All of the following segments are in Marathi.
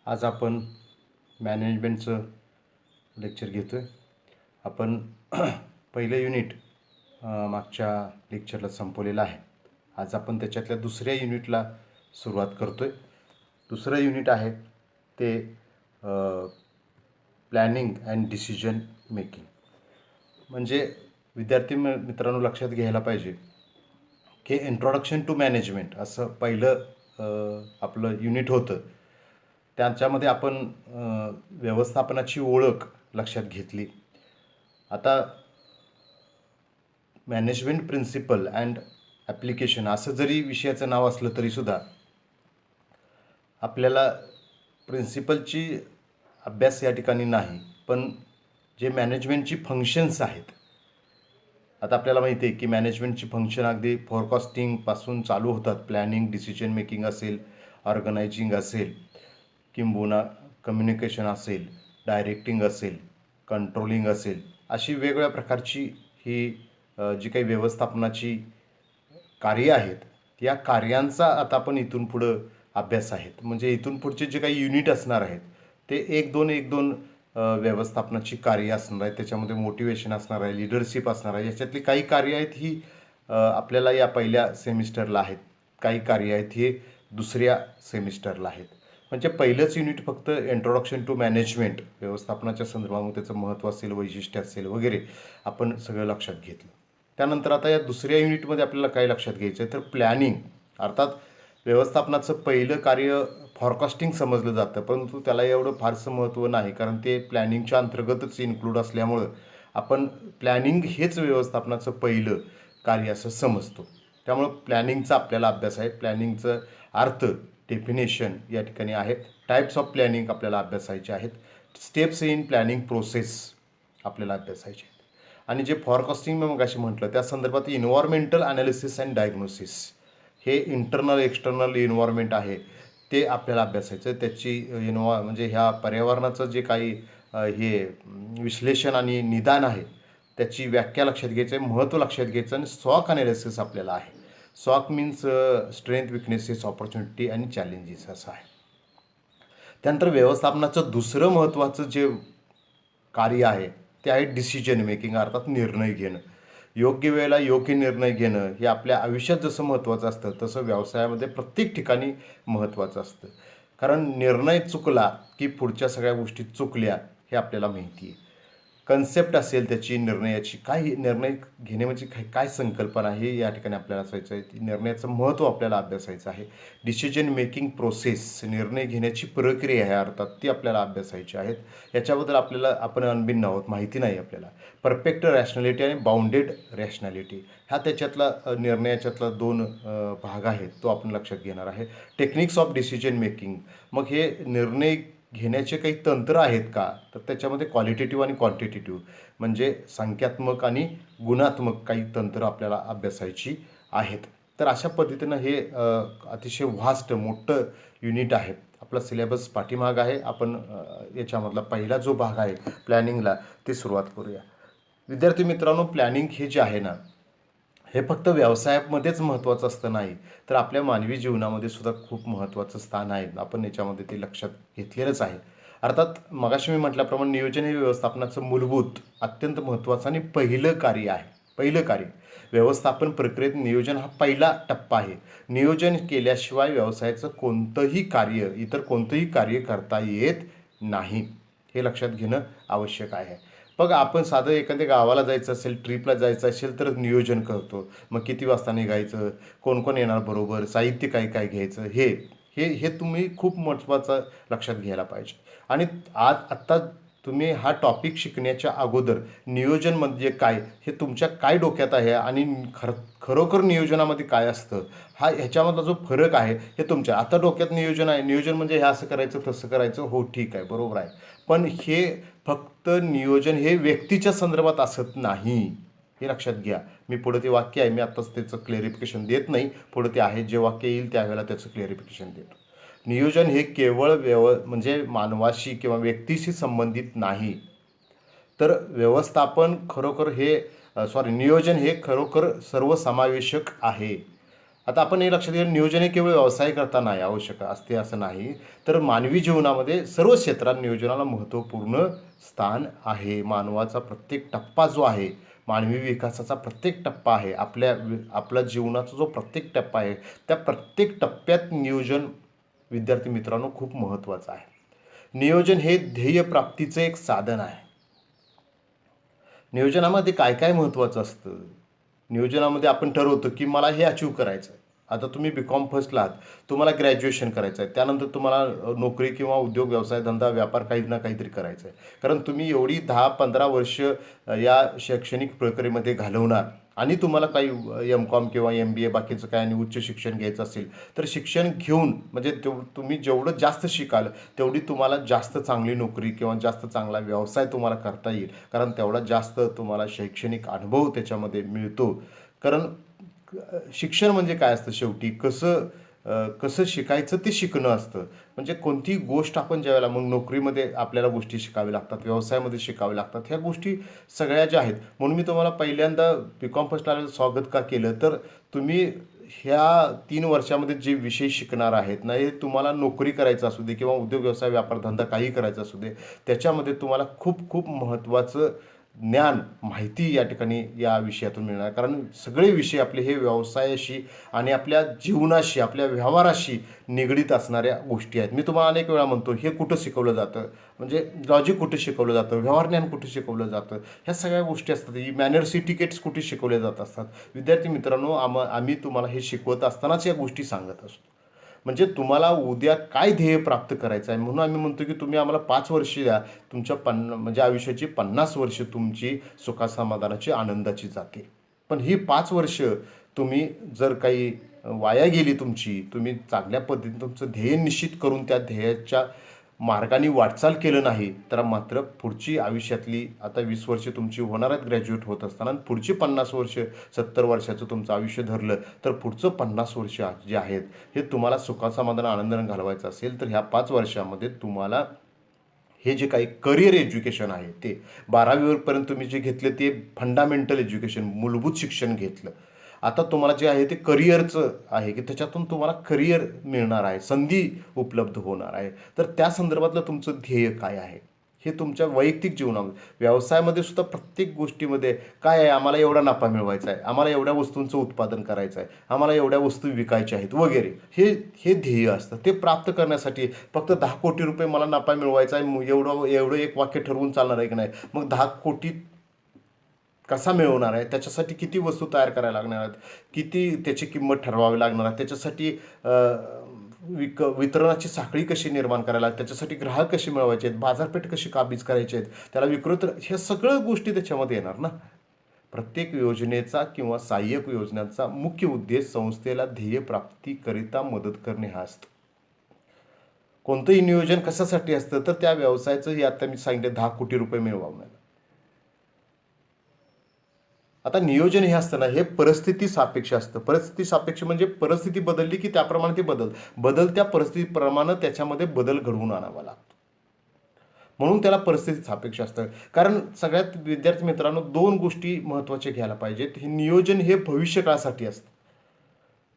आज आपण मॅनेजमेंटचं लेक्चर घेतो आहे. आपण पहिलं युनिट मागच्या लेक्चरला संपवलेलं आहे. आज आपण त्याच्यातल्या दुसऱ्या युनिटला सुरुवात करतो आहे. दुसरं युनिट आहे ते प्लॅनिंग अँड डिसिजन मेकिंग. म्हणजे विद्यार्थी मित्रांनो लक्षात घ्यायला पाहिजे की इंट्रोडक्शन टू मॅनेजमेंट असं पहिलं आपलं युनिट होतं. त्याच्यामध्ये आपण व्यवस्थापनाची ओळख लक्षात घेतली. आता मॅनेजमेंट प्रिन्सिपल अँड ॲप्लिकेशन असं जरी विषयाचं नाव असलं तरीसुद्धा आपल्याला प्रिन्सिपलची अभ्यास या ठिकाणी नाही, पण जे मॅनेजमेंटची फंक्शन्स आहेत. आता आपल्याला माहिती आहे की मॅनेजमेंटची फंक्शन अगदी फोरकास्टिंगपासून चालू होतात. प्लॅनिंग, डिसिजन मेकिंग असेल, ऑर्गनायझिंग असेल, किंबहुना कम्युनिकेशन असेल, डायरेक्टिंग असेल, कंट्रोलिंग असेल, अशी वेगवेगळ्या प्रकारची ही जी काही व्यवस्थापनाची कार्य आहेत, या कार्यांचा आता आपण इथून पुढं अभ्यास आहेत. म्हणजे इथून पुढचे जे काही युनिट असणार आहेत ते एक दोन व्यवस्थापनाची कार्य असणार आहेत. त्याच्यामध्ये मोटिवेशन असणार आहे, लिडरशिप असणार आहे. याच्यातली काही कार्य आहेत ही आपल्याला या पहिल्या सेमिस्टरला आहेत, काही कार्य आहेत हे दुसऱ्या सेमिस्टरला आहेत. म्हणजे पहिलंच युनिट फक्त इंट्रोडक्शन टू मॅनेजमेंट, व्यवस्थापनाच्या संदर्भामध्ये त्याचं महत्त्व असेल, वैशिष्ट्य असेल वगैरे आपण सगळं लक्षात घेतलं. त्यानंतर आता या दुसऱ्या युनिटमध्ये आपल्याला काय लक्षात घ्यायचं आहे तर प्लॅनिंग. अर्थात व्यवस्थापनाचं पहिलं कार्य फॉरकास्टिंग समजलं जातं, परंतु त्याला एवढं फारसं महत्त्व नाही, कारण ते प्लॅनिंगच्या अंतर्गतच इन्क्लूड असल्यामुळं आपण प्लॅनिंग हेच व्यवस्थापनाचं पहिलं कार्य असं समजतो. त्यामुळं प्लॅनिंगचा आपल्याला अभ्यास आहे. प्लॅनिंगचं अर्थ, डेफिनेशन या ठिकाणी आहेत. टाईप्स ऑफ प्लॅनिंग आपल्याला अभ्यासायचे आहेत. स्टेप्स इन प्लॅनिंग प्रोसेस आपल्याला अभ्यासायचे आहेत. आणि जे फॉरकास्टिंग मी मगाशी म्हटलं त्या संदर्भात इन्व्हायरमेंटल ॲनालिसिस अँड डायग्नोसिस, हे इंटरनल एक्सटर्नल इन्व्हायरमेंट आहे ते आपल्याला अभ्यासायचं. त्याची म्हणजे ह्या पर्यावरणाचं जे काही हे विश्लेषण आणि निदान आहे त्याची व्याख्या लक्षात घ्यायचं आहे, महत्त्व लक्षात घ्यायचं. आणि स्वॉक ॲनालिसिस आपल्याला आहे. स्वॉक मीन्स स्ट्रेंथ, विकनेसेस, ऑपॉर्च्युनिटी आणि चॅलेंजेस असं आहे. त्यानंतर व्यवस्थापनाचं दुसरं महत्त्वाचं जे कार्य आहे ते आहे डिसिजन मेकिंग, अर्थात निर्णय घेणं. योग्य वेळेला योग्य निर्णय घेणं हे आपल्या आयुष्यात जसं महत्त्वाचं असतं तसं व्यवसायामध्ये प्रत्येक ठिकाणी महत्त्वाचं असतं. कारण निर्णय चुकला की पुढच्या सगळ्या गोष्टी चुकल्या हे आपल्याला माहिती आहे. कन्सेप्ट असेल त्याची निर्णयाची, काय निर्णय घेणे म्हणजे काय संकल्पना हे या ठिकाणी आपल्याला असायचं आहे. निर्णयाचं महत्त्व आपल्याला अभ्यासायचं आहे. डिसिजन मेकिंग प्रोसेस, निर्णय घेण्याची प्रक्रिया आहे अर्थात ती आपल्याला अभ्यासायची आहेत. याच्याबद्दल आपण अनभिज्ञ आहोत, माहिती नाही आपल्याला. परफेक्ट रॅशनॅलिटी आणि बाउंडेड रॅशनॅलिटी हा त्याच्यातला निर्णयाच्यातला दोन भाग आहेत, तो आपण लक्षात घेणार आहे. टेक्निक्स ऑफ डिसिजन मेकिंग, मग हे निर्णय घेण्याचे काही तंत्र आहेत का तर त्याच्यामध्ये क्वालिटेटिव्ह आणि क्वांटिटेटिव्ह म्हणजे संख्यात्मक आणि गुणात्मक काही तंत्र आपल्याला अभ्यासायची आहेत. तर अशा पद्धतीनं हे अतिशय व्हास्ट मोठं युनिट आहे. आपला सिलेबस पाठीमाग आहे. आपण याच्यामधला पहिला जो भाग आहे प्लॅनिंगला ते सुरुवात करूया. विद्यार्थी मित्रांनो, प्लॅनिंग हे जे आहे ना हे फक्त व्यवसायामध्येच महत्त्वाचं असतं नाही, तर आपल्या मानवी जीवनामध्ये सुद्धा खूप महत्त्वाचं स्थान आहे. आपण याच्यामध्ये ते लक्षात घेतलेलंच आहे. अर्थात मगाशी मी म्हटल्याप्रमाणे नियोजन हे व्यवस्थापनाचं मूलभूत, अत्यंत महत्त्वाचं आणि पहिलं कार्य आहे. पहिलं कार्य व्यवस्थापन प्रक्रियेत नियोजन हा पहिला टप्पा आहे. नियोजन केल्याशिवाय व्यवसायाचं इतर कोणतंही कार्य करता येत नाही, हे लक्षात घेणं आवश्यक आहे. बघा, आपण साधं एखाद्या गावाला जायचं असेल, ट्रिपला जायचं असेल तर नियोजन करतो. मग किती वाजता निघायचं, कोण कोण येणार बरोबर, साहित्य काय काय घ्यायचं, हे हे हे तुम्ही खूप महत्त्वाचं लक्षात घ्यायला पाहिजे. आणि आत्ता तुम्ही हा टॉपिक शिकण्याच्या अगोदर नियोजन म्हणजे काय हे तुमच्या काय डोक्यात आहे आणि खरोखर नियोजनामध्ये काय असतं ह्याच्यामधला जो फरक आहे हे तुमच्या आता डोक्यात नियोजन आहे. नियोजन म्हणजे हे असं करायचं तसं करायचं, हो ठीक आहे, बरोबर आहे. पण हे फक्त नियोजन हे व्यक्तीच्या संदर्भात असत नाही, हे लक्षात घ्या. मी पुढे ते वाक्य आहे, मी आत्ताच त्याचं क्लॅरिफिकेशन देत नाही, पुढे ते आहे जे वाक्य येईल त्यावेळेला त्याचं क्लॅरिफिकेशन देतो. नियोजन हे केवळ म्हणजे मानवाशी किंवा व्यक्तीशी संबंधित नाही, तर नियोजन हे खरोखर सर्वसमावेशक आहे. आता आपण हे लक्षात घ्या, नियोजन हे केवळ व्यवसाय करता नाही आवश्यक असते असं नाही, तर मानवी जीवनामध्ये सर्व क्षेत्रात नियोजनाला महत्त्वपूर्ण स्थान आहे. मानवाचा प्रत्येक टप्पा जो आहे, मानवी विकासाचा प्रत्येक टप्पा आहे, आपल्या जीवनाचा जो प्रत्येक टप्पा आहे, त्या प्रत्येक टप्प्यात नियोजन विद्यार्थी मित्रांनो खूप महत्त्वाचं आहे. नियोजन हे ध्येय प्राप्तीचं एक साधन आहे. नियोजनामध्ये काय काय महत्त्वाचं असतं? नियोजनामध्ये आपण ठरवतो की मला हे अचीव करायचं आहे. आता तुम्ही बी.कॉम फर्स्टला आहात, तुम्हाला ग्रॅज्युएशन करायचं आहे, त्यानंतर तुम्हाला नोकरी किंवा उद्योग, व्यवसाय, धंदा, व्यापार काही ना काहीतरी करायचं आहे. कारण तुम्ही एवढी 10-15 वर्ष या शैक्षणिक प्रक्रियेमध्ये घालवणार आणि तुम्हाला काही M.Com किंवा MBA बाकीचं काय आणि उच्च शिक्षण घ्यायचं असेल, तर शिक्षण घेऊन म्हणजे तुम्ही जेवढं जास्त शिकाल तेवढी तुम्हाला जास्त चांगली नोकरी किंवा जास्त चांगला व्यवसाय तुम्हाला करता येईल. कारण तेवढा जास्त तुम्हाला शैक्षणिक अनुभव त्याच्यामध्ये मिळतो. कारण शिक्षण म्हणजे काय असतं शेवटी, कसं शिकायचं ते शिकणं असतं. म्हणजे कोणतीही गोष्ट आपण ज्यावेळेला मग नोकरीमध्ये आपल्याला गोष्टी शिकाव्या लागतात, व्यवसायामध्ये शिकाव्या लागतात, ह्या गोष्टी सगळ्या ज्या आहेत. म्हणून मी तुम्हाला पहिल्यांदा बी.कॉम फर्स्टला स्वागत का केलं, तर तुम्ही ह्या 3 वर्षामध्ये जे विषय शिकणार आहेत ना, हे तुम्हाला नोकरी करायचं असू दे किंवा उद्योग, व्यवसाय, व्यापार, धंदा काही करायचा असू दे, त्याच्यामध्ये तुम्हाला खूप खूप महत्त्वाचं ज्ञान, माहिती या ठिकाणी या विषयातून मिळणार. कारण सगळे विषय आपले हे व्यवसायाशी आणि आपल्या जीवनाशी, आपल्या व्यवहाराशी निगडीत असणाऱ्या गोष्टी आहेत. मी तुम्हाला अनेक वेळा म्हणतो, हे कुठं शिकवलं जातं, म्हणजे लॉजिक कुठे शिकवलं जातं, व्यवहार ज्ञान कुठे शिकवलं जातं, ह्या सगळ्या गोष्टी असतात. ही मॅनर्स इटिकेट्स कुठे शिकवले जात असतात. विद्यार्थी मित्रांनो, आम्ही तुम्हाला हे शिकवत असतानाच या गोष्टी सांगत असतो. म्हणजे तुम्हाला उद्या काय ध्येय प्राप्त करायचं आहे, म्हणून आम्ही म्हणतो की तुम्ही आम्हाला 5 वर्ष द्या, तुमच्या म्हणजे आयुष्याची 50 वर्ष तुमची सुखासमाधानाची, आनंदाची जातील. पण ही 5 वर्ष तुम्ही जर काही वाया गेली तुमची, तुम्ही चांगल्या पद्धतीने तुमचं ध्येय निश्चित करून त्या ध्येयाच्या मार्गाने वाटचाल केलं नाही, तर मात्र पुढची आयुष्यातली आता 20 वर्ष तुमची होणार आहेत ग्रॅज्युएट होत असताना, आणि पुढची 50 वर्ष, 70 वर्षाचं तुमचं आयुष्य धरलं, तर पुढचं 50 वर्ष जे आहेत हे तुम्हाला सुखासमाधान, आनंदाने घालवायचं असेल, तर ह्या 5 वर्षामध्ये तुम्हाला हे जे काही करिअर एज्युकेशन आहे ते 12वी पर्यंत तुम्ही जे घेतले ते फंडामेंटल एज्युकेशन, मूलभूत शिक्षण घेतलं. आता तुम्हाला जे आहे ते करिअरचं आहे की त्याच्यातून तुम्हाला करिअर मिळणार आहे, संधी उपलब्ध होणार आहे. तर त्या संदर्भातलं तुमचं ध्येय काय आहे, हे तुमच्या वैयक्तिक जीवनामध्ये, व्यवसायामध्ये सुद्धा प्रत्येक गोष्टीमध्ये काय आहे, आम्हाला एवढा नफा मिळवायचा आहे, आम्हाला एवढ्या वस्तूंचं उत्पादन करायचं आहे, आम्हाला एवढ्या वस्तू विकायच्या आहेत वगैरे, हे ध्येय असतं. ते प्राप्त करण्यासाठी फक्त 10 कोटी रुपये मला नफा मिळवायचा आहे, एवढं एक वाक्य ठरवून चालणार आहे की नाही. मग 10 कोटी कसा मिळवणार आहे, त्याच्यासाठी किती वस्तू तयार करायला लागणार आहेत, किती त्याची किंमत ठरवावी लागणार आहे, त्याच्यासाठी वितरणाची साखळी कशी निर्माण करायला, त्याच्यासाठी ग्राहक कसे मिळवायचे आहेत, बाजारपेठ कशी काबीज करायची आहेत, त्याला विक्रेता, ह्या सगळ्या गोष्टी त्याच्यामध्ये येणार ना. प्रत्येक योजनेचा किंवा सहाय्यक योजनेचा मुख्य उद्देश संस्थेला ध्येय प्राप्तीकरिता मदत करणे हा असतो. कोणतंही नियोजन कशासाठी असतं, तर त्या व्यवसायाचं, हे आता मी सांगितलं 10 कोटी रुपये मिळवण्याला. आता नियोजन हे असतं ना, हे परिस्थिती सापेक्ष असतं. परिस्थिती सापेक्ष म्हणजे परिस्थिती बदलली की त्याप्रमाणे ते बदलत्या परिस्थितीप्रमाणे त्याच्यामध्ये बदल घडवून आणावा लागतो. म्हणून त्याला परिस्थिती सापेक्ष असतं. कारण सगळ्यात विद्यार्थी मित्रांनो 2 गोष्टी महत्त्वाच्या घ्यायला पाहिजेत. हे नियोजन हे भविष्यकाळासाठी असतं.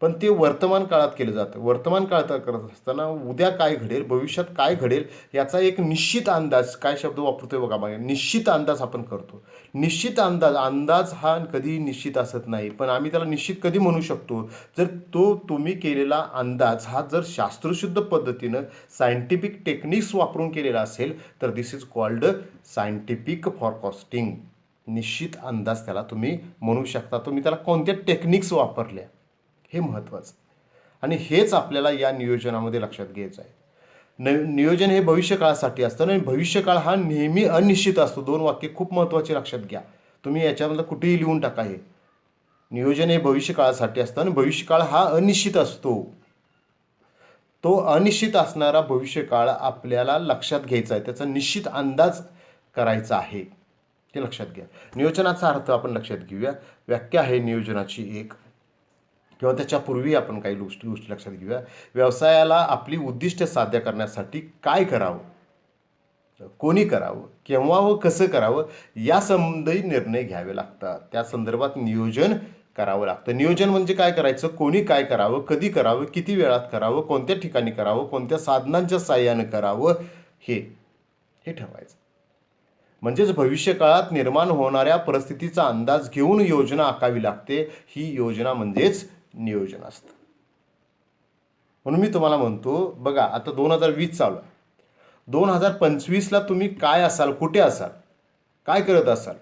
पण ते वर्तमान काळात केलं जातं. वर्तमान काळात करत असताना उद्या काय घडेल, भविष्यात काय घडेल, याचा एक निश्चित अंदाज, काय शब्द वापरतोय बघा मागे, निश्चित अंदाज आपण करतो. निश्चित अंदाज हा कधी निश्चित असत नाही, पण आम्ही त्याला निश्चित कधी म्हणू शकतो, जर तुम्ही केलेला अंदाज हा जर शास्त्रशुद्ध पद्धतीनं सायंटिफिक टेक्निक्स वापरून केलेला असेल, तर दिस इज कॉल्ड सायंटिफिक फॉरकास्टिंग. निश्चित अंदाज त्याला तुम्ही म्हणू शकता. तुम्ही त्याला कोणत्या टेक्निक्स वापरल्या, हे महत्त्वाचं. आणि हेच आपल्याला या नियोजनामध्ये लक्षात घ्यायचं आहे. नियोजन हे भविष्यकाळासाठी असतं आणि भविष्यकाळ हा नेहमी अनिश्चित असतो. 2 वाक्य खूप महत्त्वाची लक्षात घ्या. तुम्ही याच्यामधलं कुठेही लिहून टाका. हे नियोजन हे भविष्यकाळासाठी असतं आणि भविष्यकाळ हा अनिश्चित असतो. तो अनिश्चित असणारा भविष्यकाळ आपल्याला लक्षात घ्यायचा आहे, त्याचा निश्चित अंदाज करायचा आहे, हे लक्षात घ्या. नियोजनाचा अर्थ आपण लक्षात घेऊया. व्याख्या आहे नियोजनाची एक, किंवा त्याच्यापूर्वी आपण काही गोष्टी लक्षात घेऊया. व्यवसायाला आपली उद्दिष्ट साध्य करण्यासाठी काय करावं, कोणी करावं, केव्हा व कसं करावं, या संबंधी निर्णय घ्यावे लागतात. त्या संदर्भात नियोजन करावं लागतं. नियोजन म्हणजे काय करायचं, कोणी काय करावं, कधी करावं, किती वेळात करावं, कोणत्या ठिकाणी करावं, कोणत्या साधनांच्या साहाय्यानं करावं, हे हे ठरवायचं. म्हणजेच भविष्यकाळात निर्माण होणाऱ्या परिस्थितीचा अंदाज घेऊन योजना आखावी लागते. ही योजना म्हणजेच नियोजन असतं. म्हणून मी तुम्हाला म्हणतो, बघा आता 2020 चालू आहे. 2025ला तुम्ही काय असाल, कुठे असाल, काय करत असाल.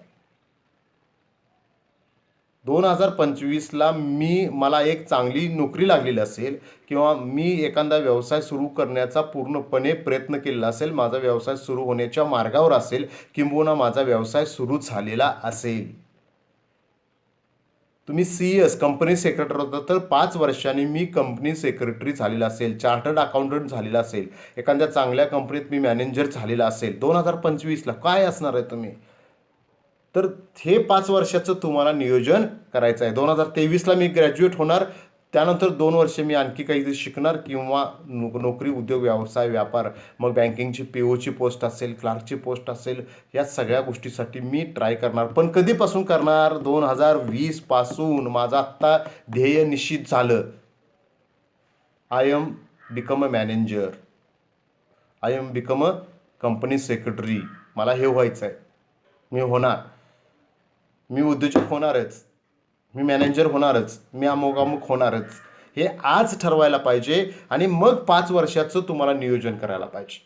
2025ला मला एक चांगली नोकरी लागलेली असेल किंवा मी एखादा व्यवसाय सुरू करण्याचा पूर्णपणे प्रयत्न केलेला असेल, माझा व्यवसाय सुरू होण्याच्या मार्गावर असेल, किंबहुना माझा व्यवसाय सुरू झालेला असेल. तुम्ही CS कंपनी सेक्रेटरी होता तर 5 वर्षांनी मी कंपनी सेक्रेटरी झालेला असेल, चार्टर्ड अकाउंटंट झालेला असेल, एखाद्या चांगल्या कंपनीत मी मॅनेजर झालेला असेल. 2025ला काय असणार आहे तुम्ही, तर हे 5 वर्षाचं तुम्हाला नियोजन करायचं आहे. 2023ला मी ग्रॅज्युएट होणार, त्यानंतर 2 वर्ष मी आणखी काहीतरी शिकणार किंवा नोकरी, उद्योग, व्यवसाय, व्यापार, मग बँकिंगची POची पोस्ट असेल, क्लार्कची पोस्ट असेल, या सगळ्या गोष्टीसाठी मी ट्राय करणार. पण कधीपासून करणार, 2020 पासून. माझं आत्ता ध्येय निश्चित झालं. I am become a manager, I am become a company secretary. मला हे व्हायचं आहे, मी होणार, मी उद्योजक होणारच, मी मॅनेजर होणारच, मी अमुक होणारच. हे आज ठरवायला पाहिजे आणि मग 5 वर्षाचं तुम्हाला नियोजन करायला पाहिजे.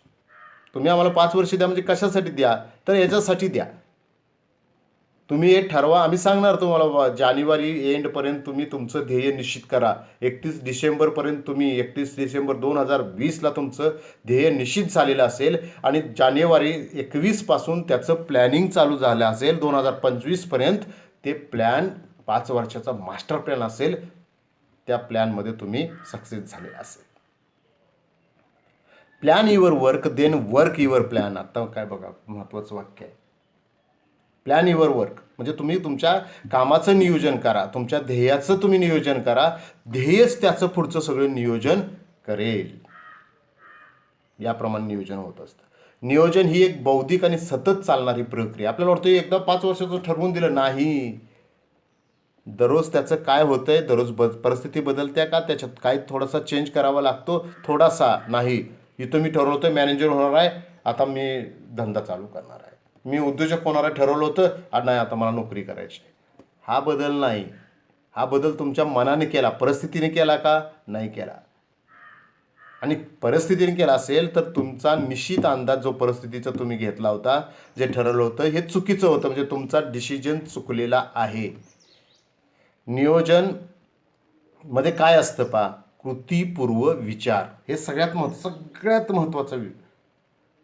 तुम्ही आम्हाला 5 वर्ष द्या म्हणजे कशासाठी द्या, तर याच्यासाठी द्या. तुम्ही हे ठरवा, आम्ही सांगणार तुम्हाला. जानेवारी एंडपर्यंत तुम्ही तुमचं ध्येय निश्चित करा. 31 डिसेंबरपर्यंत तुम्ही 31 डिसेंबर 2020ला तुमचं ध्येय निश्चित झालेलं असेल आणि जानेवारी 21 पासून त्याचं प्लॅनिंग चालू झालं असेल. 2025पर्यंत ते प्लॅन 5 वर्षाचा मास्टर प्लॅन असेल. त्या प्लॅनमध्ये तुम्ही सक्सेस झाले असेल. Plan your work then work your plan. आता काय बघा, महत्त्वाचं वाक्य आहे. प्लॅन युअर वर्क म्हणजे तुम्ही तुमच्या कामाचं नियोजन करा, तुमच्या ध्येयाचं तुम्ही नियोजन करा. ध्येयच त्याचं पुढचं सगळं नियोजन करेल. याप्रमाणे नियोजन होत असतं. नियोजन ही एक बौद्धिक आणि सतत चालणारी प्रक्रिया. आपल्याला वाटतं एकदा 5 वर्षाचं ठरवून दिलं, नाही. दररोज त्याचं काय होतंय, दररोज परिस्थिती बदलत्या का, त्याच्यात काय थोडासा चेंज करावा लागतो, थोडासा. नाही, इथं मी ठरवलं होतं मॅनेजर होणार आहे, आता मी धंदा चालू करणार आहे. मी उद्योजक होणार आहे ठरवलं होतं, नाही आता मला नोकरी करायची. हा बदल नाही. हा बदल तुमच्या मनाने केला, परिस्थितीने केला का, नाही केला. आणि परिस्थितीने केला असेल तर तुमचा निश्चित अंदाज जो परिस्थितीचा तुम्ही घेतला होता, जे ठरवलं होतं, हे चुकीचं होतं. म्हणजे तुमचा डिसिजन चुकलेला आहे. नियोजन मध्ये काय असतं पहा, कृतीपूर्व विचार. हे सगळ्यात महत्त्वाचं.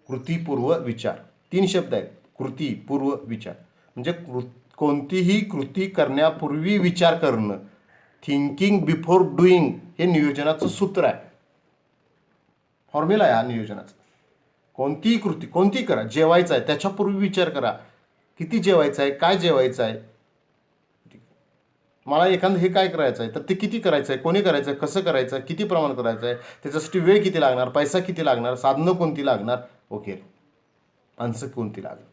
कृतीपूर्व विचार. 3 शब्द आहेत. कृतीपूर्व विचार म्हणजे कोणतीही कृती करण्यापूर्वी विचार करणं. थिंकिंग बिफोर डुईंग हे नियोजनाचं सूत्र आहे, फॉर्म्युला आहे हा नियोजनाचा. कोणतीही कृती कोणती करा, जेवायचं आहे त्याच्यापूर्वी विचार करा, किती जेवायचं आहे, काय जेवायचं आहे, मला एखादं हे काय करायचं आहे तर ते किती करायचं आहे, कोणी करायचं आहे, कसं करायचं आहे, किती प्रमाणात करायचं आहे, त्याच्यासाठी वेळ किती लागणार, पैसा किती लागणार, साधनं कोणती लागणार, ओके, माणसं कोणती लागणार.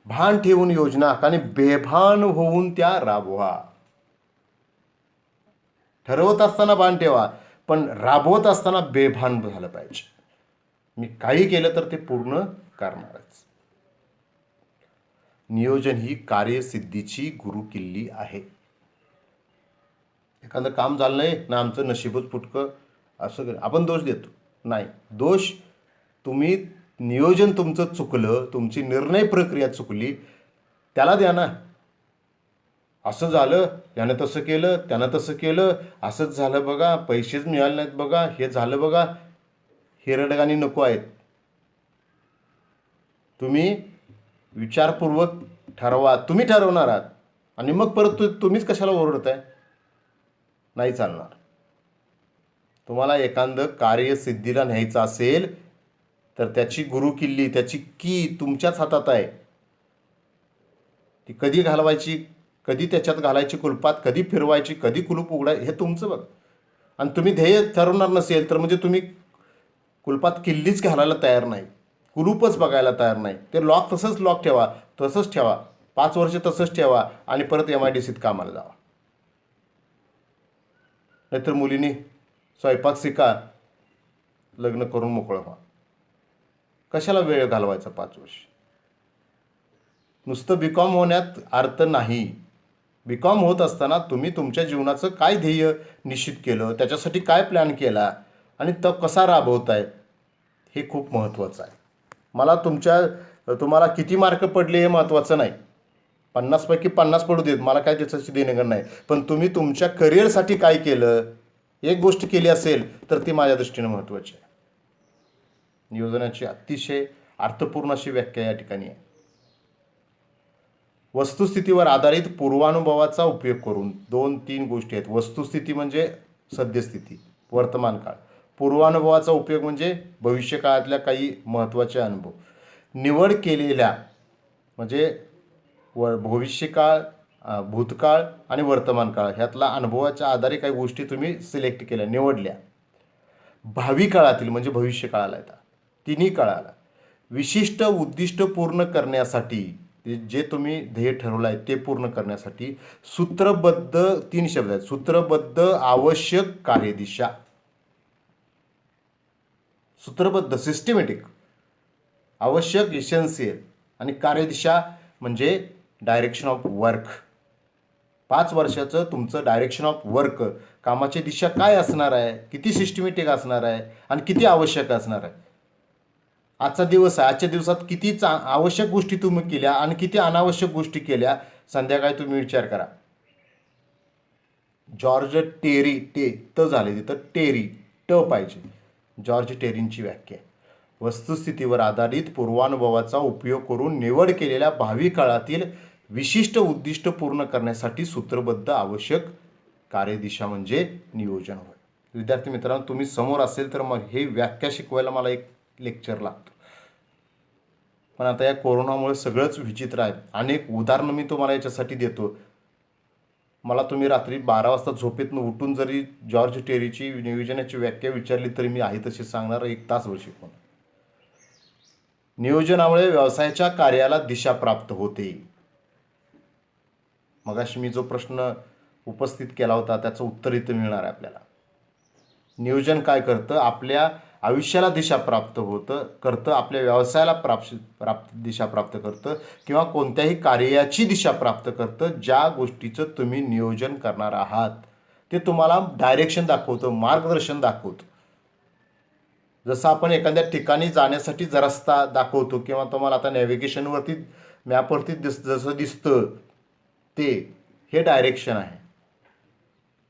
भान ठेवून योजना आणि बेभान होऊन त्या राबवा. ठरवत असताना भान ठेवा, पण राबवत असताना बेभान झालं पाहिजे. मी काही केलं तर ते पूर्ण करणारच. नियोजन ही कार्यसिद्धीची गुरुकिल्ली आहे. एखादं काम झालं नाही ना, आमचं नशीबच फुटकं, असं आपण दोष देतो. नाही, दोष तुम्ही नियोजन तुमचं चुकलं, तुमची निर्णय प्रक्रिया चुकली, त्याला द्या ना. असं झालं, यानं तसं केलं, त्यानं तसं केलं, असंच झालं बघा, पैसेच मिळाले नाहीत बघा, हे झालं बघा, हे रडगाणी नको आहेत. तुम्ही विचारपूर्वक ठरवा. तुम्ही ठरवणार आहात आणि मग परत तुम्हीच कशाला ओरडताय, नाही चालणार. तुम्हाला एखादं कार्यसिद्धीला न्यायचं असेल तर त्याची गुरुकिल्ली, त्याची की तुमच्याच हातात आहे. ती कधी घालवायची, कधी त्याच्यात घालायची कुलपात, कधी फिरवायची, कधी कुलूप उघडाय, हे तुमचं बघ. आणि तुम्ही ध्येय ठरवणार नसेल तर म्हणजे तुम्ही कुलपात किल्लीच घालायला तयार नाही, कुलूपच बघायला तयार नाही. ते लॉक तसंच लॉक ठेवा, तसंच ठेवा. 5 वर्ष तसंच ठेवा आणि परत MIDCत कामाला जावा. नाहीतर मुलींनी स्वयंपाक शिका, लग्न करून मोकळं व्हा. कशाला वेळ घालवायचा 5 वर्ष? नुसतं BCom होण्यात अर्थ नाही. BCom होत असताना तुम्ही तुमच्या जीवनाचं काय ध्येय निश्चित केलं, त्याच्यासाठी काय प्लॅन केला आणि तो कसा राबवताय, हे खूप महत्त्वाचं आहे. मला तुम्हाला किती मार्क पडले हे महत्त्वाचं नाही. 50 पैकी 50 पडू देत, मला काय त्याच्याशी देणं नाही. पण तुम्ही तुमच्या करिअरसाठी काय केलं, एक गोष्ट केली असेल तर ती माझ्या दृष्टीने महत्त्वाची आहे. नियोजनाची अतिशय अर्थपूर्ण अशी व्याख्या या ठिकाणी आहे. वस्तुस्थितीवर आधारित पूर्वानुभवाचा उपयोग करून 2-3 गोष्टी आहेत. वस्तुस्थिती म्हणजे सद्यस्थिती, वर्तमान काळ. पूर्वानुभवाचा उपयोग म्हणजे भविष्यकाळातल्या काही महत्त्वाचे अनुभव. निवड केलेल्या म्हणजे भविष्यकाळ, भूतकाळ आणि वर्तमान काळ ह्यातला अनुभवाच्या आधारे काही गोष्टी तुम्ही सिलेक्ट केल्या, निवडल्या. भावी काळातील म्हणजे भविष्यकाळाला येतात, तिन्ही काळाला विशिष्ट उद्दिष्ट पूर्ण करण्यासाठी, जे तुम्ही ध्येय ठरवलं आहे ते पूर्ण करण्यासाठी सूत्रबद्ध 3 शब्द आहेत. सूत्रबद्ध, आवश्यक, कार्यदिशा. सूत्रबद्ध सिस्टमॅटिक, आवश्यक इसेन्शियल आणि कार्यदिशा म्हणजे डायरेक्शन ऑफ वर्क. 5 वर्षाचं तुमचं डायरेक्शन ऑफ वर्क, कामाची दिशा काय असणार आहे, किती सिस्टमॅटिक असणार आहे आणि किती आवश्यक असणार आहे. आजचा दिवस आहे, आजच्या दिवसात किती आवश्यक गोष्टी तुम्ही केल्या आणि किती अनावश्यक गोष्टी केल्या, संध्याकाळी तुम्ही विचार करा. जॉर्ज टेरी, त झाले तिथं टेरी, ट पाहिजे. जॉर्ज टेरींची व्याख्या, वस्तुस्थितीवर आधारित पूर्वानुभवाचा उपयोग करून निवड केलेल्या भावी काळातील विशिष्ट उद्दिष्ट पूर्ण करण्यासाठी सूत्रबद्ध, आवश्यक, कार्यदिशा म्हणजे नियोजन होय. विद्यार्थी मित्रांनो, तुम्ही समोर असेल तर मग हे व्याख्या शिकवायला मला एक लेक्चर लागतं. पण आता या कोरोनामुळे सगळंच विचित्र आहे. अनेक उदाहरणं मी तुम्हाला याच्यासाठी देतो. मला तुम्ही रात्री 12 वाजता झोपेतून उठून जरी जॉर्ज टेरीची नियोजनाची व्याख्या विचारली तरी मी आहे तशी सांगणार, 1 तासभर शिकवणार. नियोजनामुळे व्यवसायाच्या कार्याला दिशा प्राप्त होते. मगाशी मी जो प्रश्न उपस्थित केला होता त्याचं उत्तर इथं मिळणार आहे आपल्याला. नियोजन काय करतं, आपल्या आयुष्याला दिशा प्राप्त करतं, आपल्या व्यवसायाला दिशा प्राप्त करतं किंवा कोणत्याही कार्याची दिशा प्राप्त करतं. ज्या गोष्टीचं तुम्ही नियोजन करणार आहात ते तुम्हाला डायरेक्शन दाखवतं, मार्गदर्शन दाखवतं. जसं आपण एखाद्या ठिकाणी जाण्यासाठी रस्ता दाखवतो किंवा तुम्हाला आता नॅव्हिगेशनवरती, मॅपवरती जसं दिसतं ते, हे डायरेक्शन आहे.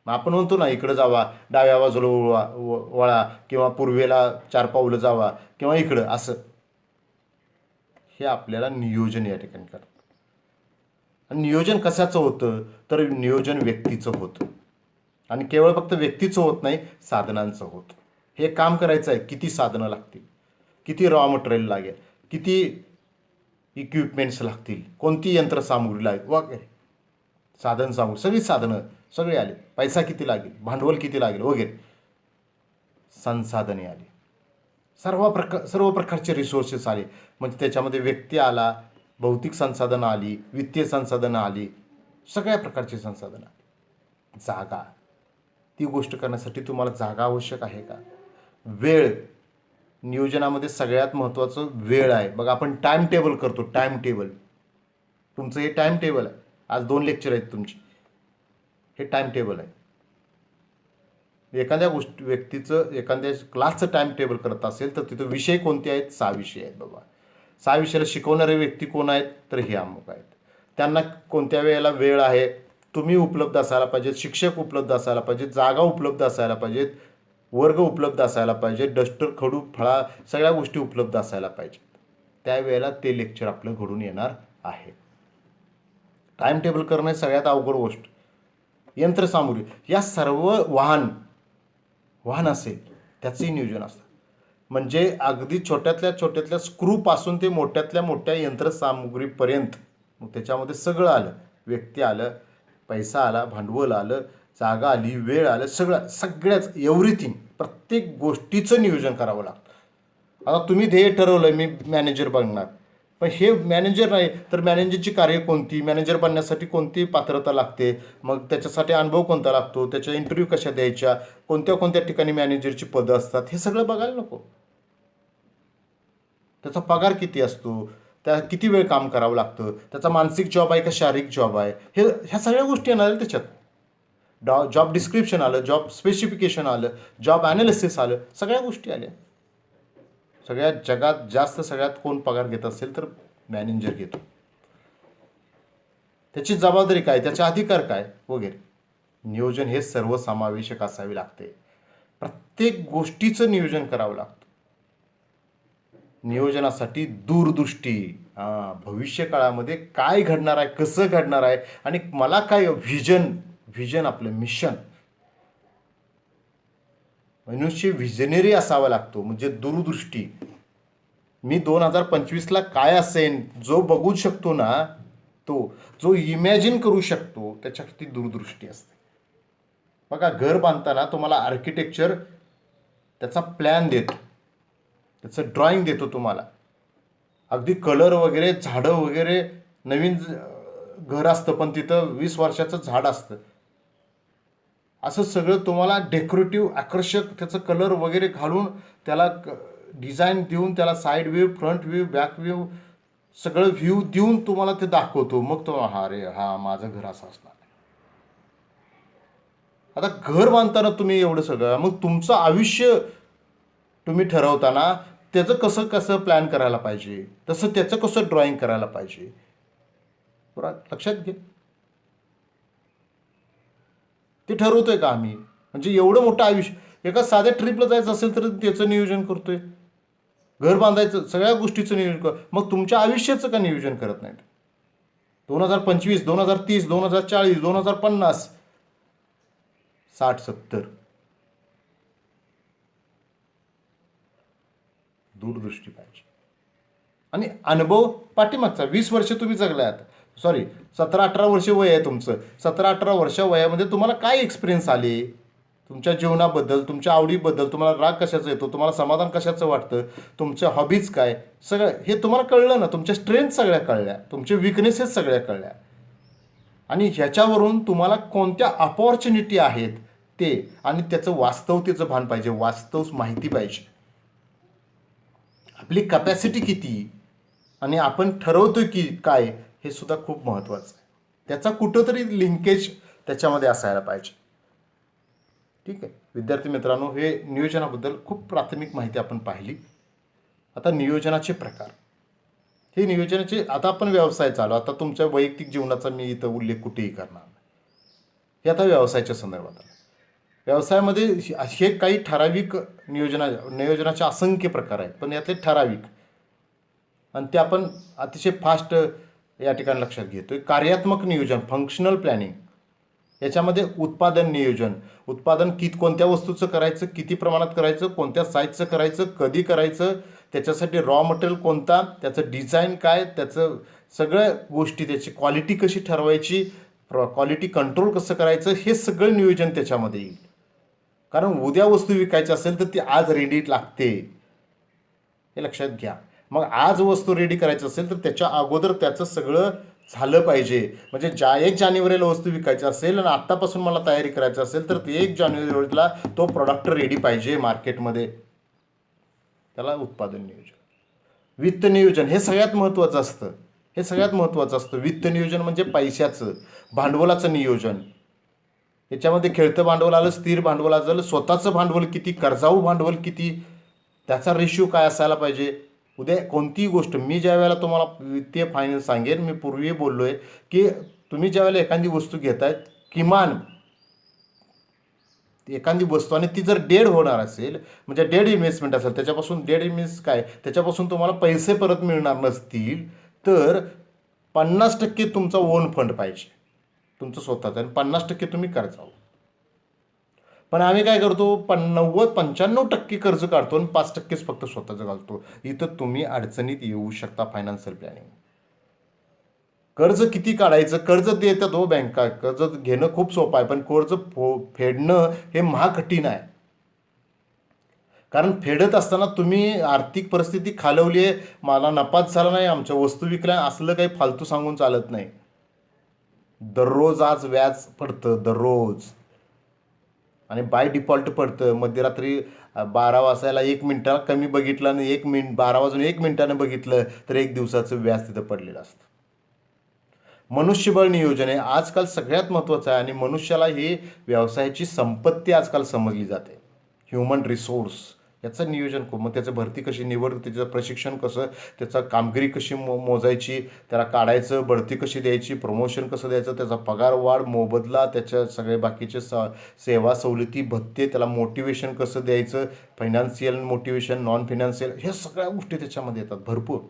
आपण म्हणतो ना, इकडं जावा, डाव्या बाजूला वळा किंवा पूर्वेला 4 पावलं जावा किंवा इकडं, असं. हे आपल्याला नियोजन या ठिकाणी करतं. आणि नियोजन कशाचं होतं तर नियोजन व्यक्तीचं होतं. आणि केवळ फक्त व्यक्तीचं होत नाही, साधनांचं होतं. हे काम करायचं आहे, किती साधनं लागतील, किती रॉ मटेरियल लागेल, किती इक्विपमेंट्स लागतील, कोणती यंत्रसामुग्री लागेल वगैरे, सगळी साधनं सगळे आले, पैसा किती लागेल, भांडवल किती लागेल वगैरे, संसाधने आली, सर्व प्रकारचे रिसोर्सेस आले. म्हणजे त्याच्यामध्ये व्यक्ती आला, भौतिक संसाधनं आली, वित्तीय संसाधनं आली, सगळ्या प्रकारची संसाधनं आली. जागा, ती गोष्ट करण्यासाठी तुम्हाला जागा आवश्यक आहे का? वेळ, नियोजनामध्ये सगळ्यात महत्त्वाचं वेळ आहे. बघा, आपण टाइम टेबल करतो, टाइम टेबल. तुमचं हे टाइम टेबल आहे. आज 2 लेक्चर आहेत तुमची, हे टाइम टेबल आहे. एखाद्या व्यक्तीचं एखाद्या क्लासचं टाइम टेबल करत असेल तर तिथं विषय कोणते आहेत? 6 विषय आहेत बाबा. 6 विषयाला शिकवणारे व्यक्ती कोण आहेत? तर हे अमुक आहेत. त्यांना कोणत्या वेळेला वेळ आहे, तुम्ही उपलब्ध असायला पाहिजेत, शिक्षक उपलब्ध असायला पाहिजेत, जागा उपलब्ध असायला पाहिजेत, वर्ग उपलब्ध असायला पाहिजे, डस्टर, खडू, फळा, सगळ्या गोष्टी उपलब्ध असायला पाहिजेत. त्यावेळेला ते लेक्चर आपलं घडून येणार आहे. टाइम टेबल करणं सगळ्यात अवघड गोष्ट. यंत्रसामुग्री, या सर्व वाहन असेल त्याचंही नियोजन असतं. म्हणजे अगदी छोट्यातल्या स्क्रूपासून ते मोठ्यातल्या मोठ्या यंत्रसामुग्रीपर्यंत, मग त्याच्यामध्ये सगळं आलं. व्यक्ती आलं, पैसा आला, भांडवल आलं, जागा आली, वेळ आलं, सगळ्याच एव्हरीथिंग, प्रत्येक गोष्टीचं नियोजन करावं लागतं. आता तुम्ही ध्येय ठरवलं, मी मॅनेजर बनणार, पण हे मॅनेजर नाही तर मॅनेजरची कार्य कोणती, मॅनेजर बनण्यासाठी कोणती पात्रता लागते, मग त्याच्यासाठी अनुभव कोणता लागतो, त्याच्या इंटरव्ह्यू कशा द्यायच्या, कोणत्या कोणत्या ठिकाणी मॅनेजरची पदं असतात, हे सगळं बघायला नको. त्याचा पगार किती असतो, त्या किती वेळ काम करावं लागतं, त्याचा मानसिक जॉब आहे का शारीरिक जॉब आहे, ह्या सगळ्या गोष्टी येणार आहेत त्याच्यात. जॉब डिस्क्रिप्शन आलं, जॉब स्पेसिफिकेशन आलं, जॉब ॲनालिसिस आलं, सगळ्या गोष्टी आल्या. सगळ्यात जगात जास्त सगळ्यात कोण पगार घेत असेल तर मॅनेजर घेतो. त्याची जबाबदारी काय, त्याचे अधिकार काय वगैरे. नियोजन हे सर्वसमावेशक असावे लागते. प्रत्येक गोष्टीचं नियोजन करावं लागतं. नियोजनासाठी दूरदृष्टी, भविष्य काळामध्ये काय घडणार आहे, कसं घडणार आहे, आणि मला काय व्हिजन आपलं मिशन. मनुष्य व्हिजनरी असावा लागतो, म्हणजे दूरदृष्टी. मी 2025ला काय असेन जो बघू शकतो ना, तो जो इमॅजिन करू शकतो, त्याच्यासाठी दूरदृष्टी असते. बघा, घर बांधताना तुम्हाला आर्किटेक्चर त्याचा प्लॅन देतो, त्याचं ड्रॉइंग देतो तुम्हाला. अगदी कलर वगैरे, झाडं वगैरे, नवीन घर असतं पण तिथं 20 वर्षाचं झाड असतं. असं सगळं तुम्हाला डेकोरेटिव्ह आकर्षक त्याचं कलर वगैरे घालून त्याला डिझाईन देऊन त्याला side view, front view, back view, सगळं व्ह्यू देऊन तुम्हाला ते दाखवतो. मग तो माझं घर असं असणार. आता घर बांधताना तुम्ही एवढं सगळं, मग तुमचं आयुष्य तुम्ही ठरवताना त्याचं कसं कसं प्लॅन करायला पाहिजे, तसं त्याचं कसं ड्रॉइंग करायला पाहिजे, बरं लक्षात घे. ते ठरवतोय का आम्ही? म्हणजे एवढं मोठं आयुष्य, एका साध्या ट्रिपला जायचं असेल तर त्याचं नियोजन करतोय, घर बांधायचं, सगळ्या गोष्टीचं नियोजन कर. मग तुमच्या आयुष्याचं का नियोजन करत नाहीत? 2025, 2030, 2040, 2050, 60-70. दूरदृष्टी पाहिजे. आणि अनुभव पाठीमागचा 20 वर्ष तुम्ही जगलात, 17-18 वर्ष वय आहे तुमचं. 17-18 वर्ष वयामध्ये तुम्हाला काय एक्सपिरियन्स आले तुमच्या जीवनाबद्दल, तुमच्या आवडीबद्दल, तुम्हाला राग कशाचा येतो, तुम्हाला समाधान कशाचं वाटतं, तुमच्या हॉबीज काय, सगळं हे तुम्हाला कळलं ना. तुमच्या स्ट्रेंथ सगळ्या कळल्या, तुमचे विकनेसेस सगळ्या कळल्या, आणि ह्याच्यावरून तुम्हाला कोणत्या अपॉर्च्युनिटी आहेत ते, आणि त्याचं वास्तवतेचं भान पाहिजे, वास्तव माहिती पाहिजे. आपली कपॅसिटी किती आणि आपण ठरवतोय की काय, हे सुद्धा खूप महत्त्वाचं आहे. त्याचा कुठंतरी लिंकेज त्याच्यामध्ये असायला पाहिजे. ठीक आहे विद्यार्थी मित्रांनो, हे नियोजनाबद्दल खूप प्राथमिक माहिती आपण पाहिली. आता नियोजनाचे प्रकार, हे नियोजनाचे, आता आपण व्यवसाय चालू, आता तुमच्या वैयक्तिक जीवनाचा मी इथं उल्लेख कुठेही करणार नाही. हे आता व्यवसायाच्या संदर्भात आहे. व्यवसायामध्ये हे काही ठराविक नियोजनाचे असंख्य प्रकार आहेत, पण यातले ठराविक, आणि ते आपण अतिशय फास्ट या ठिकाणी लक्षात घेतोय. कार्यात्मक नियोजन, फंक्शनल प्लॅनिंग. याच्यामध्ये उत्पादन नियोजन, उत्पादन कोणत्या वस्तूचं करायचं, किती प्रमाणात करायचं, कोणत्या साईजचं करायचं, कधी करायचं, त्याच्यासाठी रॉ मटेरियल कोणता, त्याचं डिझाईन काय, त्याचं सगळ्या गोष्टी, त्याची क्वालिटी कशी ठरवायची, क्वालिटी कंट्रोल कसं करायचं, हे सगळं नियोजन त्याच्यामध्ये येईल. कारण उद्या वस्तू विकायची असेल तर ती आज रेडी लागते, हे लक्षात घ्या. मग आज वस्तू रेडी करायची असेल तर त्याच्या अगोदर त्याचं सगळं झालं पाहिजे. म्हणजे 1 जानेवारीला वस्तू विकायची असेल आणि आत्तापासून मला तयारी करायची असेल तर 1 जानेवारीला तो प्रॉडक्ट रेडी पाहिजे मार्केटमध्ये. त्याला उत्पादन नियोजन. वित्त नियोजन हे सगळ्यात महत्त्वाचं असतं. वित्त नियोजन म्हणजे पैशाचं, भांडवलाचं नियोजन. याच्यामध्ये खेळतं भांडवल आलं, स्थिर भांडवल आलं, स्वतःचं भांडवल किती, कर्जाऊ भांडवल किती, त्याचा रेशिओ काय असायला पाहिजे. उद्या कोणतीही गोष्ट, मी ज्या वेळेला तुम्हाला वित्तीय फायनान्स सांगेन, मी पूर्वी बोललो आहे की तुम्ही ज्या वेळेला एखादी वस्तू घेतायत, किमान एखादी वस्तू, आणि ती जर डेड होणार असेल, म्हणजे डेड इन्व्हेस्टमेंट असेल, त्याच्यापासून डेड इन्व्हेस्ट काय, त्याच्यापासून तुम्हाला पैसे परत मिळणार नसतील तर 50% तुमचा ओन फंड पाहिजे, तुमचं स्वतःचं, आणि 50% तुम्ही कर्जाऊ. पण आम्ही काय करतो, 90-95% कर्ज काढतो आणि 5%च फक्त स्वतःचं घालतो. इथं तुम्ही अडचणीत येऊ शकता. फायनान्शियल प्लॅनिंग, कर्ज किती काढायचं, कर्ज देतात हो बँका, कर्ज घेणं खूप सोपं आहे, पण कर्ज फेडणं हे महाकठीण आहे. कारण फेडत असताना तुम्ही आर्थिक परिस्थिती खालवली आहे, मला नफाच झाला नाही, आमच्या वस्तू विकल्या, असलं काही फालतू सांगून चालत नाही. दररोज आज व्याज पडतं दररोज, आणि बाय डिफॉल्ट पडतं. मध्यरात्री 12 वाजायला 1 मिनिटाला कमी बघितलं आणि 12 वाजून 1 मिनिटानं बघितलं तर 1 दिवसाचं व्याज तिथं पडलेलं असतं. मनुष्यबळ नियोजन आहे आजकाल सगळ्यात महत्त्वाचं आहे, आणि मनुष्याला ही व्यवसायाची संपत्ती आजकाल समजली जाते. ह्युमन रिसोर्स याचं नियोजन मग त्याचं भरती कशी निवड, त्याचं प्रशिक्षण कसं, त्याचा कामगिरी कशी मोजायची, त्याला काढायचं, बढती कशी द्यायची, प्रमोशन कसं द्यायचं, त्याचा पगार वाढ, मोबदला, त्याच्या सगळे बाकीचे सेवा सवलती भत्ते, त्याला मोटिवेशन कसं द्यायचं, फायनान्शियल मोटिवेशन, नॉन फायनान्शियल, ह्या सगळ्या गोष्टी त्याच्यामध्ये येतात भरपूर.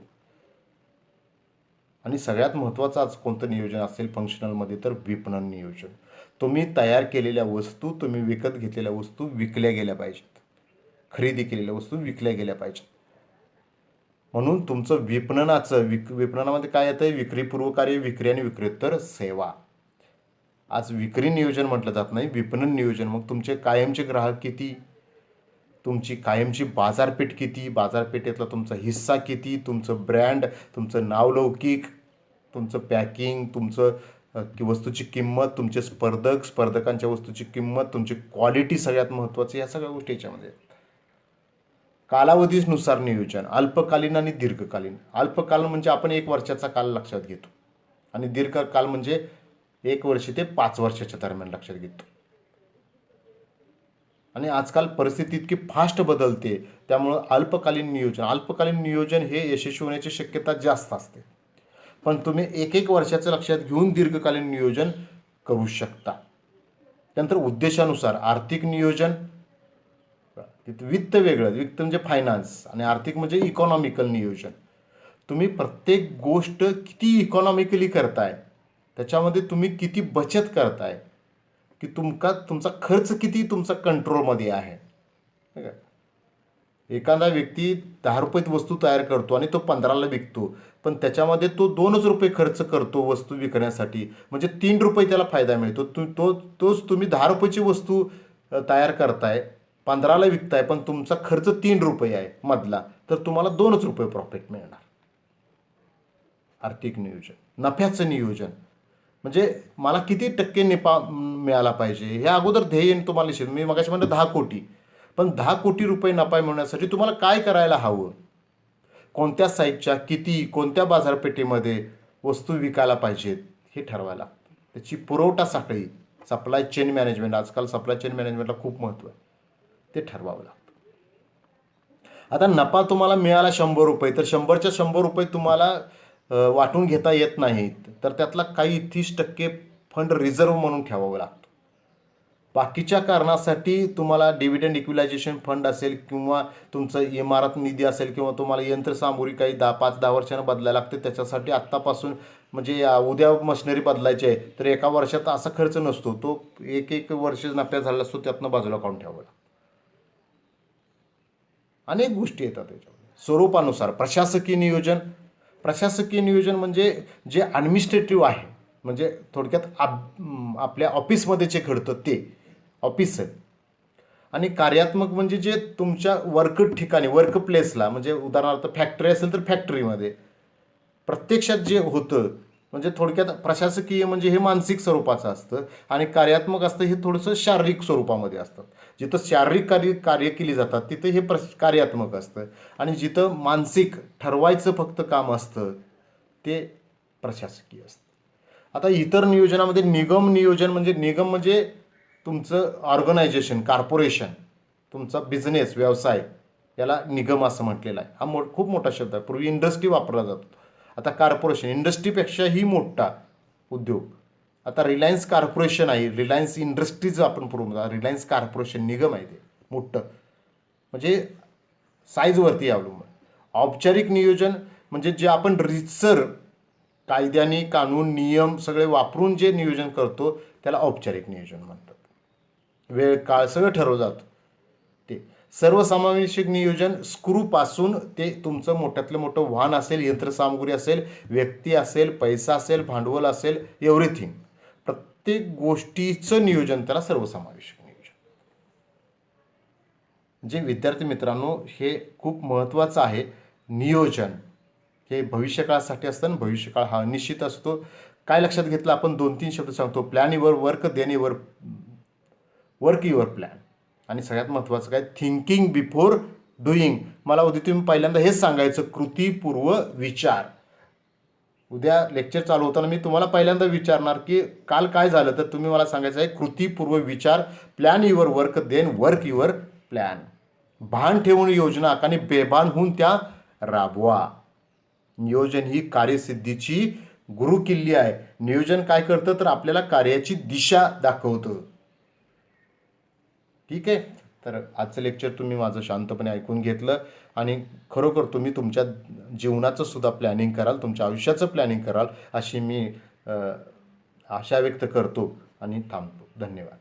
आणि सगळ्यात महत्त्वाचं आज कोणतं नियोजन असेल फंक्शनलमध्ये तर विपणन नियोजन. तुम्ही तयार केलेल्या वस्तू, तुम्ही विकत घेतलेल्या वस्तू विकल्या गेल्या पाहिजेत, खरेदी केलेल्या वस्तू विकल्या गेल्या पाहिजेत. म्हणून तुमचं विपणनामध्ये काय येतं, विक्रीपूर्व कार्य, विक्री आणि विक्रेतर सेवा. आज विक्री नियोजन म्हटलं जात नाही, विपणन नियोजन. मग तुमचे कायमचे ग्राहक किती, तुमची कायमची बाजारपेठ किती, बाजारपेठेतला तुमचा हिस्सा किती, तुमचं ब्रँड, तुमचं नावलौकिक, तुमचं पॅकिंग, तुमचं वस्तूची किंमत, तुमचे स्पर्धकांच्या वस्तूची किंमत, तुमची क्वालिटी सगळ्यात महत्त्वाची, या सगळ्या गोष्टी याच्यामध्ये. कालावधीनुसार नियोजन, अल्पकालीन आणि दीर्घकालीन. अल्पकालीन म्हणजे आपण 1 वर्षाचा काल लक्षात घेतो, आणि दीर्घकाल म्हणजे 1 वर्ष ते 5 वर्षाच्या दरम्यान लक्षात घेतो. आणि आजकाल परिस्थिती इतकी फास्ट बदलते, त्यामुळं अल्पकालीन नियोजन हे यशस्वी होण्याची शक्यता जास्त असते. पण तुम्ही 1 वर्षाचं लक्षात घेऊन दीर्घकालीन नियोजन करू शकता. त्यानंतर उद्देशानुसार आर्थिक नियोजन, वित्त वेगळं, वित्त म्हणजे फायनान्स, आणि आर्थिक म्हणजे इकॉनॉमिकल नियोजन. तुम्ही प्रत्येक गोष्ट किती इकॉनॉमिकली करताय, त्याच्यामध्ये तुम्ही किती बचत करताय, की तुमचा खर्च किती तुमचा कंट्रोलमध्ये आहे. एखादा व्यक्ती 10 रुपयात वस्तू तयार करतो आणि तो 15ला विकतो, पण त्याच्यामध्ये तो 2च रुपये खर्च करतो वस्तू विकण्यासाठी, म्हणजे 3 रुपये त्याला फायदा मिळतो. तोच तुम्ही 10 रुपयाची वस्तू तयार करताय, 15ला विकताय, पण तुमचा खर्च 3 रुपये आहे मधला, तर तुम्हाला 2च रुपये प्रॉफिट मिळणार. आर्थिक नियोजन. नफ्याचं नियोजन म्हणजे मला किती टक्के नफा मिळाला पाहिजे, हे अगोदर ध्येय तुम्हाला निश्चित. मी मगाशी म्हणलं 10 कोटी, पण 10 कोटी रुपये नफा मिळवण्यासाठी तुम्हाला काय करायला हवं, कोणत्या साईजच्या, किती, कोणत्या बाजारपेठेमध्ये वस्तू विकायला पाहिजेत, हे ठरवायला लागतं. त्याची पुरवठा साखळी, सप्लाय चेन मॅनेजमेंट, आजकाल सप्लाय चेन मॅनेजमेंटला खूप महत्त्व आहे, ते ठरवावं लागतं. आता नफा तुम्हाला मिळाला 100 रुपये, तर 100च्या 100 रुपये तुम्हाला वाटून घेता येत नाहीत, तर त्यातला काही 30% फंड रिझर्व्ह म्हणून ठेवावं लागतं. बाकीच्या कारणासाठी तुम्हाला डिव्हिडंड इक्विलायझेशन फंड असेल, किंवा तुमचं इमारत निधी असेल, किंवा तुम्हाला यंत्रसामुग्री काही 5-10 वर्षानं बदलायला लागते, त्याच्यासाठी आत्तापासून म्हणजे उद्या मशिनरी बदलायची आहे, तर 1 वर्षात असा खर्च नसतो, तो 1 वर्ष नफ्या झाला असतो, त्यातनं बाजूला काढून ठेवावं लागतं. अनेक गोष्टी येतात त्याच्यामध्ये. स्वरूपानुसार प्रशासकीय नियोजन म्हणजे जे ॲडमिनिस्ट्रेटिव्ह आहे, म्हणजे थोडक्यात आपल्या ऑफिसमध्ये जे घडतं ते ऑफिस आहे. आणि कार्यात्मक म्हणजे जे तुमच्या वर्क ठिकाणी, वर्क प्लेसला, म्हणजे उदाहरणार्थ फॅक्टरी असेल तर फॅक्टरीमध्ये प्रत्यक्षात जे होतं, म्हणजे थोडक्यात प्रशासकीय म्हणजे हे मानसिक स्वरूपाचं असतं, आणि कार्यात्मक असतं हे थोडंसं शारीरिक स्वरूपामध्ये असतं. जिथं शारीरिक कार्य केली जातात तिथं हे कार्यात्मक असतं, आणि जिथं मानसिक ठरवायचं फक्त काम असतं ते प्रशासकीय असतं. आता इतर नियोजनामध्ये नियोजन म्हणजे तुमचं ऑर्गनायझेशन, कॉर्पोरेशन, तुमचा बिझनेस, व्यवसाय, याला निगम असं म्हटलेलं आहे. हा खूप मोठा शब्द आहे. पूर्वी इंडस्ट्री वापरला जातो, आता कॉर्पोरेशन, इंडस्ट्रीपेक्षाही मोठा उद्योग. आता रिलायन्स कॉर्पोरेशन आहे, रिलायन्स इंडस्ट्रीज आपण पूर्व, रिलायन्स कॉर्पोरेशन निगम आहे, ते मोठं, म्हणजे साईजवरती अवलंबून. औपचारिक नियोजन म्हणजे जे आपण रीतसर कायद्याने, कानून, नियम सगळे वापरून जे नियोजन करतो त्याला औपचारिक नियोजन म्हणतात. वेळ, काळ सगळं ठरवलं जातं ते. सर्वसमावेशक नियोजन, स्क्रूपासून ते तुमचं मोठ्यातलं मोठं वाहन असेल, यंत्रसामुग्री असेल, व्यक्ती असेल, पैसा असेल, भांडवल असेल, एव्हरीथिंग, प्रत्येक गोष्टीचं नियोजन, त्याला सर्वसमावेशक नियोजन. जे विद्यार्थी मित्रांनो, हे खूप महत्त्वाचं आहे. नियोजन हे भविष्यकाळासाठी असतं आणि भविष्यकाळ हा अनिश्चित असतो. काय लक्षात घेतलं आपण? 2-3 शब्द सांगतो. Plan your work, then your work your plan. आणि सगळ्यात महत्त्वाचं काय? Thinking before doing. मला उद्या तुम्ही पहिल्यांदा हेच सांगायचं, कृतीपूर्व विचार. उद्या लेक्चर चालू होताना मी तुम्हाला पहिल्यांदा विचारणार की काल काय झालं, तर तुम्ही मला सांगायचं आहे कृतीपूर्व विचार. Plan your work, then work your plan. भान ठेवून योजना आखा आणि बेभान होऊन त्या राबवा. नियोजन ही कार्यसिद्धीची गुरुकिल्ली आहे. नियोजन काय करतं? तर आपल्याला कार्याची दिशा दाखवतं. ठीक आहे. तर आजचं लेक्चर तुम्ही माझं शांतपणे ऐकून घेतलं आणि खरोखर तुम्ही तुमच्या जीवनाचं सुद्धा प्लॅनिंग कराल, तुमच्या आयुष्याचं प्लॅनिंग कराल, अशी मी आशा व्यक्त करतो आणि थांबतो. धन्यवाद.